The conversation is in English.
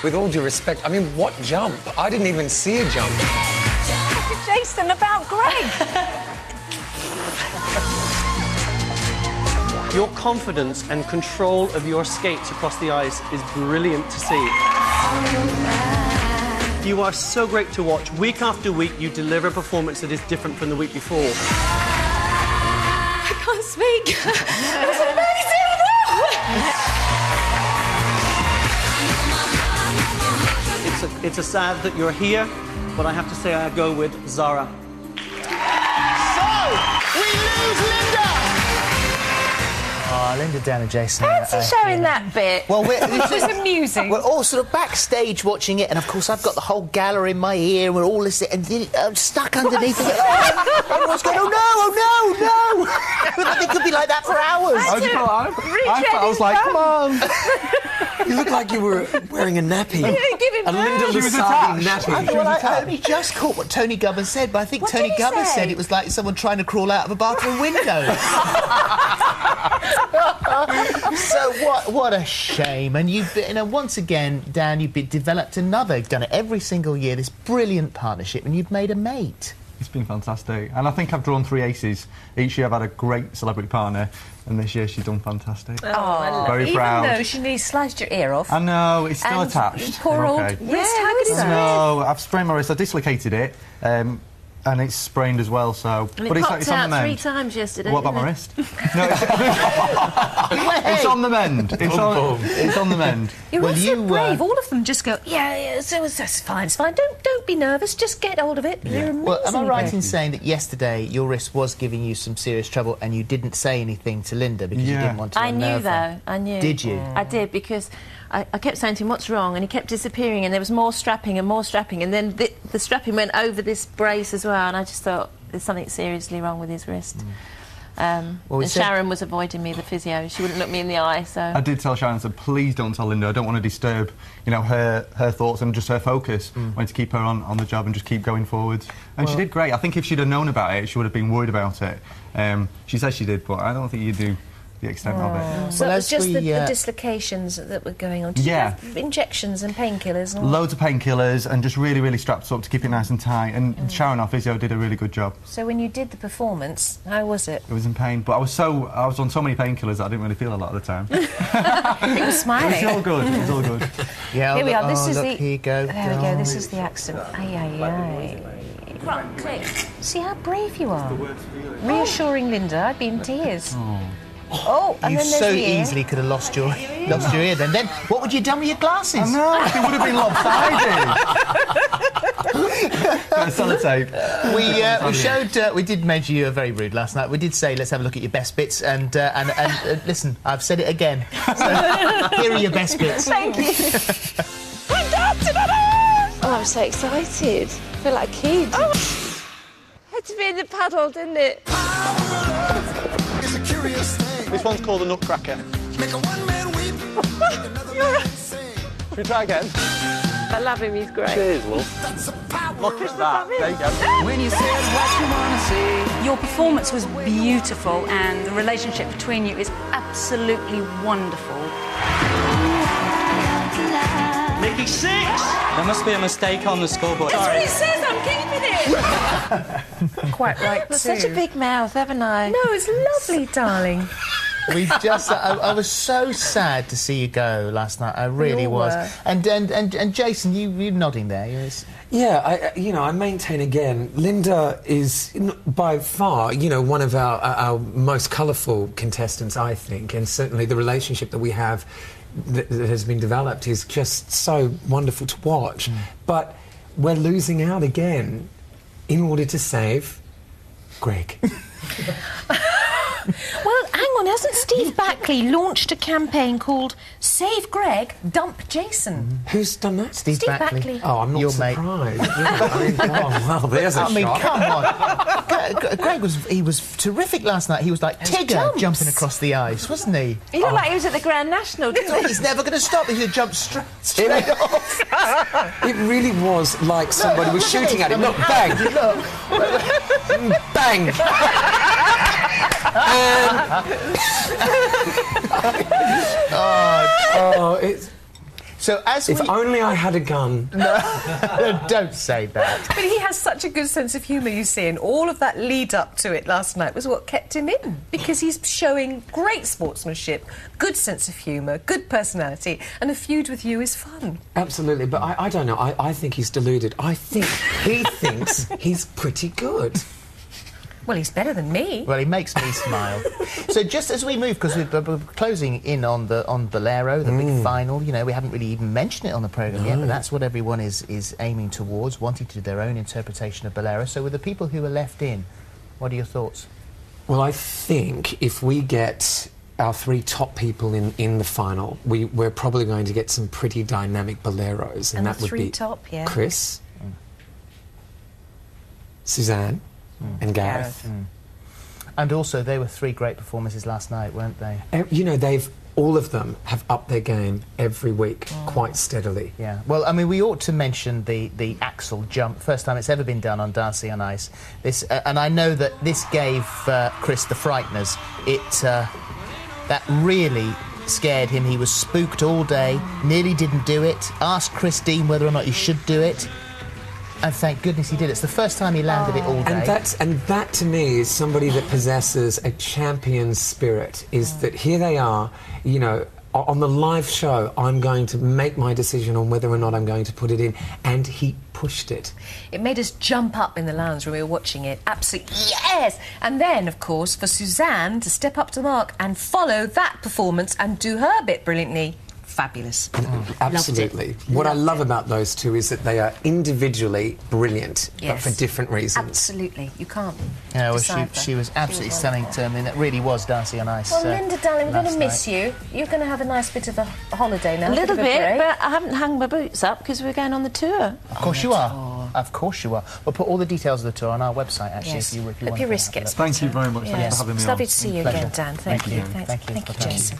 With all due respect, I mean, what jump? I didn't even see a jump. Jason, about Greg. Your confidence and control of your skates across the ice is brilliant to see. You are so great to watch. Week after week, you deliver a performance that is different from the week before. I can't speak. That's amazing. It's a sad that you're here, but I have to say I go with Zara. So, we lose Linda! Oh, Linda down and Jason. Fancy showing that bit. Well, it was amusing. We're all sort of backstage watching it, and of course I've got the whole gallery in my ear, and we're all listening, and I'm stuck underneath it. Everyone's going, oh no, oh no! It could be like that for hours. I was like, come on. You look like you were wearing a nappy. Yeah, give him a Linda that. Lusardi nappy. Well, I only just caught what Tony Gubbins said, but I think Tony Gubbins said it was like someone trying to crawl out of a bathroom window. So what a shame. And you've been, once again, Dan, you've developed another, done it every single year, this brilliant partnership, and you've made a mate. It's been fantastic, and I think I've drawn 3 aces. Each year I've had a great celebrity partner, and this year she's done fantastic. Oh, very proud. Even though she nearly sliced your ear off. I know, it's still and attached. Poor old okay. wrist, how good is that? No, I've sprained my wrist, I dislocated it, and it's sprained as well, so... And it popped out 3 times yesterday. What about my wrist? No, it's on the mend. It's on the mend. You're all so brave. All of them just go, yeah, that's fine, it's fine. Don't be nervous, just get hold of it. Yeah. You're amazing. Well, am I right in saying that yesterday your wrist was giving you some serious trouble and you didn't say anything to Linda because you didn't want to unnerve her? I knew, though. I knew. Did you? I did, because I kept saying to him, what's wrong? And he kept disappearing, and there was more strapping, and then the strapping went over this brace as well, and I just thought there's something seriously wrong with his wrist. And Sharon was avoiding me, the physio. She wouldn't look me in the eye, so... I did tell Sharon, I said, please don't tell Linda. I don't want to disturb, her thoughts and just her focus. I wanted to keep her on the job and just keep going forwards. And she did great. I think if she'd have known about it, she would have been worried about it. She says she did, but I don't think you do the extent of it. So it was just the dislocations that were going on. Did you have injections and painkillers? Loads of painkillers and just really, really strapped up to keep it nice and tight. And Sharon, our physio, did a really good job. So when you did the performance, how was it? It was in pain, but I was on so many painkillers that I didn't really feel a lot of the time. It was smiling. It was all good. It was all good. Yeah, here we are. This is here you go. There we go. This is the accident. Right, click. See how brave you are. Reassuring Linda. I'd be in tears. Oh, and you then so easily could have lost your ear then. Then what would you have done with your glasses? I know, it would have been lopsided. Sellotape. We did mention you were very rude last night. We did say let's have a look at your best bits, and listen, I've said it again. So here are your best bits. Thank you. Oh, I'm so excited. I feel like a kid. Oh. Had to be in the paddle, didn't it? This one's called a nutcracker. Should we try again? I love him, he's great. Cheers, Wolf. Look at that. There you go. When you said what you want to see. Your performance was beautiful, and the relationship between you is absolutely wonderful. Mickey 6! There must be a mistake on the scoreboard. That's what it says, I'm keeping it! Quite right, too. Such a big mouth, haven't I? No, it's lovely, darling. We just... I was so sad to see you go last night. I really was. And Jason, you nodding there. Yeah, I maintain again, Linda is by far, one of our most colourful contestants, I think, and certainly the relationship that we have that has been developed is just so wonderful to watch. But we're losing out again in order to save Greg. Well, hang on, hasn't Steve Backley launched a campaign called Save Greg, Dump Jason? Who's done that? Steve Backley. Oh, I'm not Your surprised. Mate. Well, there's a shot. Come on. Greg was terrific last night. He was like Tigger jumping across the ice, wasn't he? He looked like he was at the Grand National, didn't he? He's never going to stop. He's going to jump straight off. It really was like somebody was shooting at him. Look, bang! Bang! So as If only I had a gun. No, don't say that. But he has such a good sense of humour, you see, and all of that lead up to it last night was what kept him in, because he's showing great sportsmanship, good sense of humour, good personality, and a feud with you is fun. Absolutely, but I don't know. I think he's deluded. I think he thinks he's pretty good. Well, he's better than me. Well, he makes me smile. So just as we move, because we're closing in on Bolero, the big final, you know, we haven't really even mentioned it on the programme yet, but that's what everyone is aiming towards, wanting to do their own interpretation of Bolero. So with the people who are left in, what are your thoughts? Well, I think if we get our 3 top people in the final, we're probably going to get some pretty dynamic boleros, and that would be top, yeah. Chris, Suzanne, and Gareth. And also, they were 3 great performances last night, weren't they? You know, all of them have upped their game every week quite steadily. Yeah. Well, I mean, we ought to mention the axel jump. First time it's ever been done on Dancing on Ice. This, and I know that this gave Chris the frighteners. That really scared him. He was spooked all day, nearly didn't do it, asked Christine whether or not he should do it. And thank goodness he did. It's the first time he landed it all day. And that to me is somebody that possesses a champion spirit, is that here they are, you know, on the live show, I'm going to make my decision on whether or not I'm going to put it in, and he pushed it. It made us jump up in the lounge when we were watching it. Absolutely, yes! And then, of course, for Suzanne to step up to the mark and follow that performance and do her bit brilliantly. Fabulous. Absolutely. What I love about those 2 is that they are individually brilliant, but for different reasons. Absolutely. You can't. Yeah, well, she was absolutely stunning to me. That really was Dancing on Ice. Well, Linda, darling, we're going to miss you. You're going to have a nice bit of a holiday now. A little bit, but I haven't hung my boots up because we're going on the tour. Of course you are. Of course you are. We'll put all the details of the tour on our website, actually, if you want to. Hope your wrist gets Thank you very much. Thanks for having me It's on. lovely to see you again, Dan. Thank you. Thank you, Jason.